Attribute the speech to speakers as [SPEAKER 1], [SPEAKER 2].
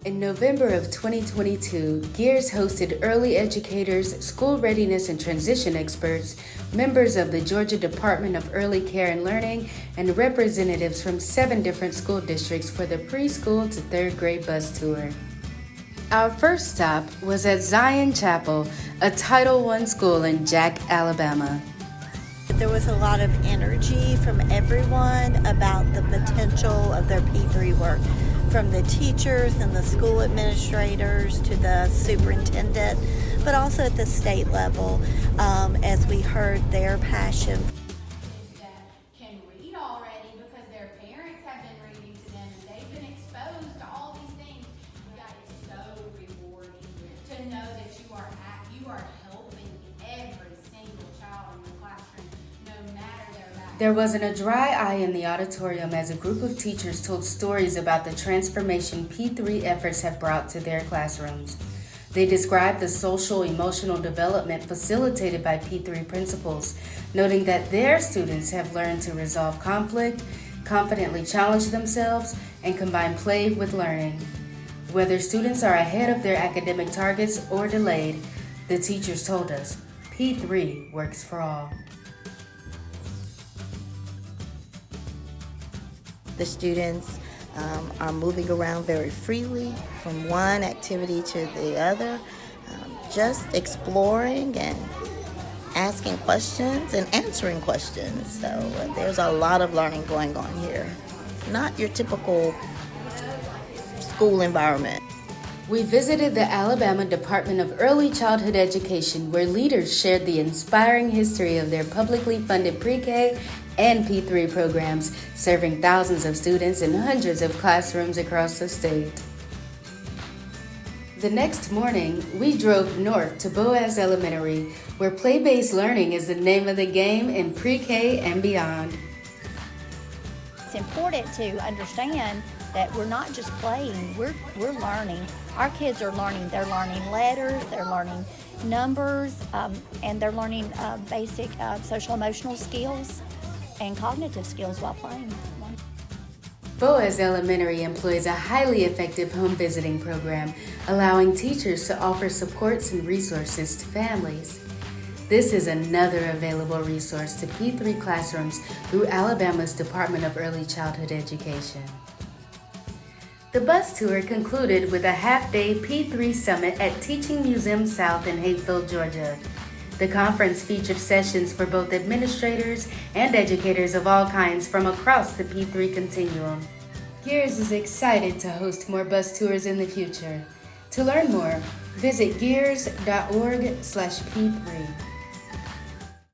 [SPEAKER 1] In November of 2022, GEEARS hosted early educators, school readiness and transition experts, members of the Georgia Department of Early Care and Learning, and representatives from 7 different school districts for the preschool to 3rd grade bus tour. Our first stop was at Zion Chapel, a Title I school in Jack, Alabama.
[SPEAKER 2] There was a lot of energy from everyone about the potential of their P3 work, from the teachers and the school administrators to the superintendent, but also at the state level, as we heard their passion.
[SPEAKER 3] That can read already because their parents have been reading to them and they've been exposed to all these things. That is so rewarding to know that you are helping every single child in the classroom, no matter their background.
[SPEAKER 1] There wasn't a dry eye in the auditorium as a group of teachers told stories about the transformation P3 efforts have brought to their classrooms. They described the social emotional development facilitated by P3 principals, noting that their students have learned to resolve conflict, confidently challenge themselves, and combine play with learning. Whether students are ahead of their academic targets or delayed, the teachers told us, P3 works for all.
[SPEAKER 2] The students are moving around very freely from one activity to the other, just exploring and asking questions and answering questions. So there's a lot of learning going on here. Not your typical school environment.
[SPEAKER 1] We visited the Alabama Department of Early Childhood Education, where leaders shared the inspiring history of their publicly funded pre-K and P3 programs, serving thousands of students in hundreds of classrooms across the state. The next morning, we drove north to Boaz Elementary, where play-based learning is the name of the game in pre-K and beyond.
[SPEAKER 4] It's important to understand that we're not just playing, we're learning. Our kids are learning. They're learning letters, they're learning numbers, and they're learning basic social emotional skills and cognitive skills while playing.
[SPEAKER 1] Boaz Elementary employs a highly effective home visiting program, allowing teachers to offer supports and resources to families. This is another available resource to P3 classrooms through Alabama's Department of Early Childhood Education. The bus tour concluded with a half-day P3 summit at Teaching Museum South in Hapeville, Georgia. The conference featured sessions for both administrators and educators of all kinds from across the P3 continuum. GEEARS is excited to host more bus tours in the future. To learn more, visit gears.org/P3.